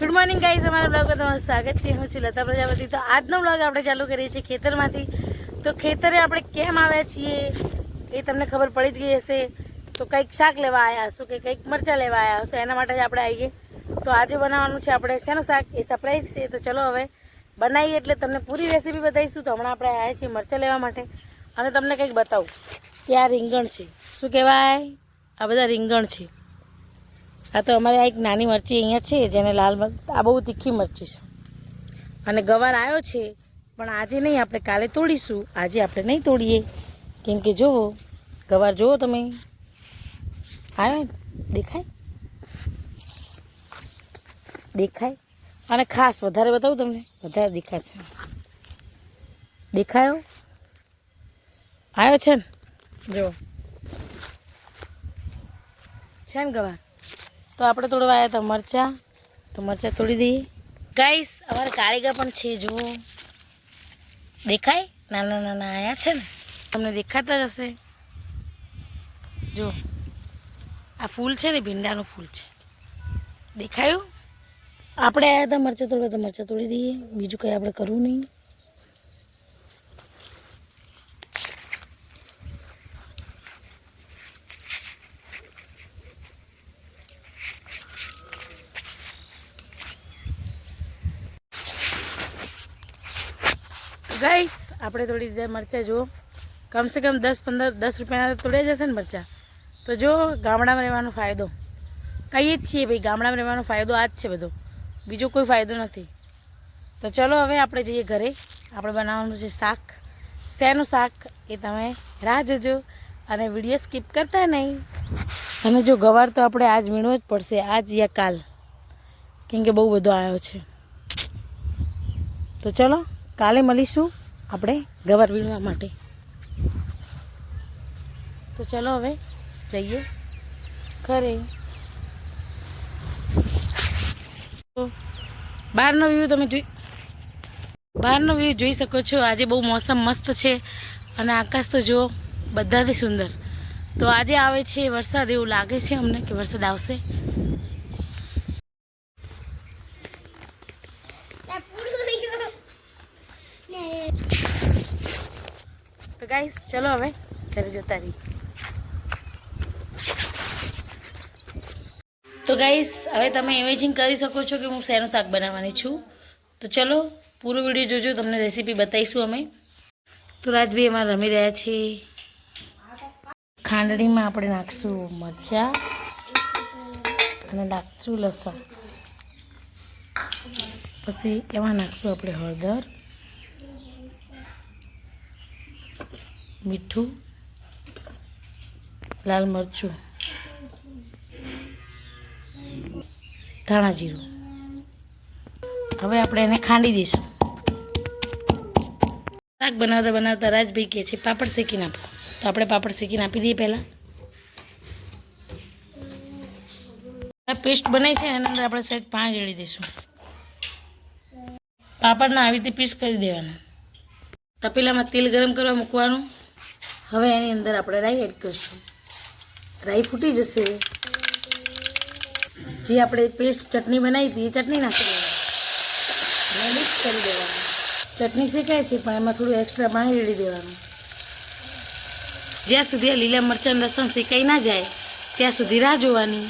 Good morning guys, અમારા બ્લોગમાં તમારું સ્વાગત છે. હું છું લતા પ્રજાપતિ. તો આજનો બ્લોગ આપણે ચાલુ કરીએ છીએ ખેતરમાંથી. તો ખેતરે આપણે કેમ આવ્યા છીએ એ તમને ખબર પડી જ ગઈ હશે. તો કંઈક શાક લેવા આવ્યા હશું કે કંઈક મરચાં લેવા આવ્યા હશું, એના માટે જ આપણે આવીએ. તો આજે બનાવવાનું છે આપણે શેનું શાક, એ સરપ્રાઈઝ છે. તો ચલો હવે બનાવીએ એટલે તમને પૂરી રેસીપી બતાવીશું. તો હમણાં આપણે આવ્યા છીએ મરચાં લેવા માટે અને તમને કંઈક બતાવું કે આ રીંગણ છે. શું કહેવાય? આ બધા રીંગણ છે. આ તો અમારે આ એક નાની મરચી અહીંયા છે, જેને લાલ આ બહુ તીખી મરચી છે. અને ગવાર આવ્યો છે, પણ આજે નહીં, આપણે કાલે તોડીશું. આજે આપણે નહીં તોડીએ, કેમ કે જુઓ ગવાર જુઓ તમે, આવ્યો દેખાય દેખાય. અને ખાસ વધારે બતાવું તમને, વધારે દેખાશે. દેખાયો? આવ્યો છે ને, જુઓ છે ને ગવાર. તો આપણે તોડવા આવ્યા હતા મરચાં, તો મરચાં તોડી દઈએ. ગાઈસ અમારે કારીગર પણ છે, જુઓ દેખાય, નાના નાના આવ્યા છે ને, તમને દેખાતા જ હશે. જો આ ફૂલ છે ને, ભીંડાનું ફૂલ છે, દેખાયું? આપણે આવ્યા હતા મરચાં તોડવા, તો મરચાં તોડી દઈએ. બીજું કંઈ આપણે કરવું નહીં. ગાઈસ આપણે તોડી દીધા મરચાં. જુઓ કમસે કમ 10 રૂપિયાના તોડ્યા જશે ને મરચાં. તો જો ગામડામાં રહેવાનો ફાયદો કહીએ જ છીએ ભાઈ, ગામડામાં રહેવાનો ફાયદો આ જ છે બધો, બીજો કોઈ ફાયદો નથી. તો ચલો હવે આપણે જઈએ ઘરે. આપણે બનાવવાનું છે શાક. શેનું શાક એ તમે રાહ જોજો અને વિડીયો સ્કીપ કરતા નહીં. અને જો ગવાર તો આપણે આજ વીણવો જ પડશે, આજ યા કાલ, કેમ કે બહુ બધો આવ્યો છે. તો ચલો કાલે મળીશું આપણે ગવાર વીણવા માટે. તો ચલો હવે જઈએ ઘરે. તો બહારનો વ્યૂ જોઈ શકો છો. આજે બહુ મોસમ મસ્ત છે અને આકાશ તો જુઓ બધાથી સુંદર. તો આજે આવે છે વરસાદ, એવું લાગે છે અમને કે વરસાદ આવશે. તો ગાઈસ ચલો હવે ઘરે જતા રહી. તો ગાઈસ હવે તમે ઇમેજિન કરી શકો છો કે હું શેનું શાક બનાવવાની છું. તો ચલો પૂરો વિડીયો જોજો, તમને રેસીપી બતાવીશું અમે. તો રાજભાઈ એમાં રમી રહ્યા છે. ખાંડણીમાં આપણે નાખશું મરચાં અને નાખશું લસણ, પછી એમાં નાખશું આપણે હળદર, મીઠું, લાલ મરચું, ધાણા જીરું. હવે આપણે એને ખાંડી દઈશું. શાક બનાવતા બનાવતા રાજભાઈ કહે છે પાપડ શેકી નાખો. તો આપણે પાપડ શેકીને આપી દઈએ. પહેલાં પેસ્ટ બનાવી છે, એના અંદર આપણે સહેજ પાણી રેડી દઈશું. પાપડના આવી રીતે પીસ કરી દેવાના. તપેલામાં તેલ ગરમ કરવા મૂકવાનું. હવે એની અંદર આપણે રાઈ એડ કરીશું. રાઈ ફૂટી જશે, જે આપણે પેસ્ટ ચટણી બનાવી હતી એ ચટણી નાખી દેવાની અને મિક્સ કરી દેવાનું. ચટણી શેકાય છે, પણ એમાં થોડું એક્સ્ટ્રા પાણી રેડી દેવાનું. જ્યાં સુધી આ લીલા મરચાં લસણ શેકાઈ ના જાય ત્યાં સુધી રાહ જોવાની.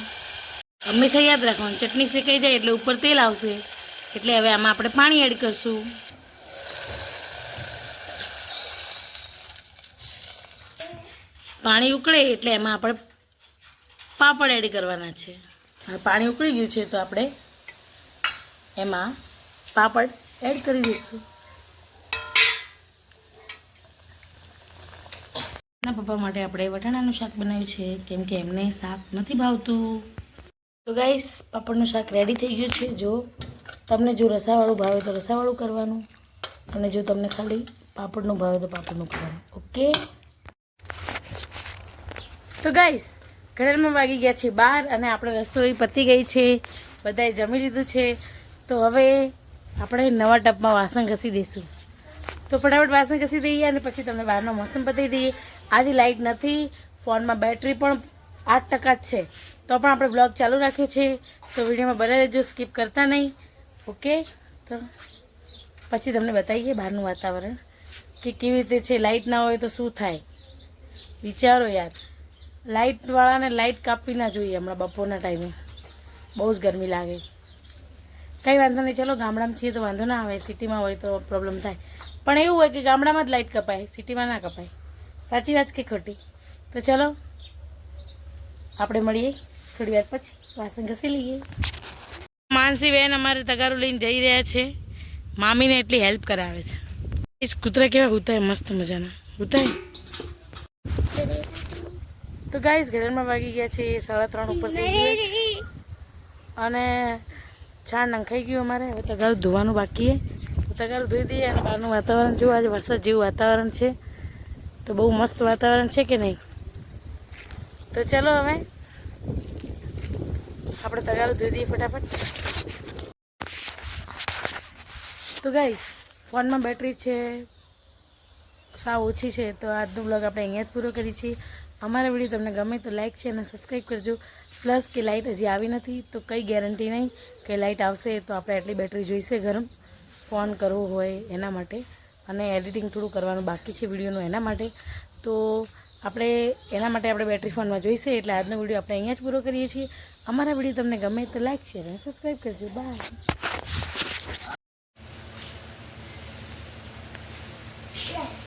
હંમેશા યાદ રાખવાનું, ચટણી શેકાઈ જાય એટલે ઉપર તેલ આવશે. એટલે હવે આમાં આપણે પાણી એડ કરીશું. પાણી ઉકળે એટલે એમાં આપણે પાપડ એડ કરવાના છે. હવે પાણી ઉકળી ગયું છે, તો આપણે એમાં પાપડ એડ કરી દઈશું. પપ્પા માટે આપણે વટાણાનું શાક બનાવ્યું છે, કેમ કે એમને શાક નથી ભાવતું. તો ગાઈસ પાપડનું શાક રેડી થઈ ગયું છે. જો તમને જો રસાવાળું ભાવે તો રસાવાળું કરવાનું, અને જો તમને ખાલી પાપડનું ભાવે તો પાપડનું કરવાનું. ઓકે. તો ગાઈસ ઘડિયાળમાં વાગી ગયા છે 12 અને આપણે રસોઈ પતી ગઈ છે. બધાએ જમી લીધું છે. તો હવે આપણે નવા ટબમાં વાસણ ઘસી દઈશું. તો ફટાફટ વાસણ ઘસી દઈએ અને પછી તમને બહારનો મોસમ બતાવી દઈએ. આજે લાઇટ નથી, ફોનમાં બેટરી પણ 8% જ છે, તો પણ આપણે બ્લોગ ચાલુ રાખ્યો છે. તો વિડીયોમાં બને રહેજો, સ્કીપ કરતા નહીં. ઓકે, તો પછી તમને બતાવીએ બહારનું વાતાવરણ કે કેવી રીતે છે. લાઇટ ના હોય તો શું થાય વિચારો યાર. લાઇટવાળાને લાઇટ કાપવી ના જોઈએ હમણાં બપોરના ટાઈમે, બહુ જ ગરમી લાગે. કંઈ વાંધો નહીં, ચલો ગામડામાં છીએ તો વાંધો ના આવે, સિટીમાં હોય તો પ્રોબ્લેમ થાય. પણ એવું હોય કે ગામડામાં જ લાઇટ કપાય, સિટીમાં ના કપાય. સાચી વાત કે ખોટી? તો ચલો આપણે મળીએ થોડી વાર પછી, વાસણ ઘસી લઈએ. માનસી બેન અમારે તગારું લઈને જઈ રહ્યા છે, મામીને એટલી હેલ્પ કરાવે છે. એ કૂતરા કેવા હુતાય, મસ્ત મજાના હુતાય. તો ગાઈસ ઘરમાં વાગી ગયા છે 3:30 ઉપર થઈ ગયું અને છાણ નંખાઈ ગયું અમારે. હવે તગારું ધોવાનું બાકી છે, તો તગારું ધોઈ દઈએ. અને બહારનું વાતાવરણ જો, આજે વરસાદ જેવું વાતાવરણ છે, તો બહુ મસ્ત વાતાવરણ છે કે નહીં? તો ચલો હવે આપણે તગારું ધોઈ દઈએ ફટાફટ. તો ગાઈસ ફોનમાં બેટરી છે સાવ ઓછી છે, તો આજનો બ્લોગ આપણે અહીંયા જ પૂરો કરીએ છીએ. અમારા વિડીયો તમને ગમે તો લાઇક છે અને સબસ્ક્રાઈબ કરજો. પ્લસ કે લાઇટ હજી આવી નથી તો કંઈ ગેરંટી નહીં કે લાઇટ આવશે તો આપણે આટલી બેટરી જોઈશે ગરમ ફોન કરવો હોય એના માટે, અને એડિટિંગ થોડું કરવાનું બાકી છે વિડીયોનું એના માટે. તો એના માટે આપણે બેટરી ફોનમાં જોઈશે. એટલે આજનો વિડીયો આપણે અહીંયા જ પૂરો કરીએ છીએ. અમારા વિડીયો તમને ગમે તો લાઇક શેર અને સબસ્ક્રાઈબ કરજો. બાય.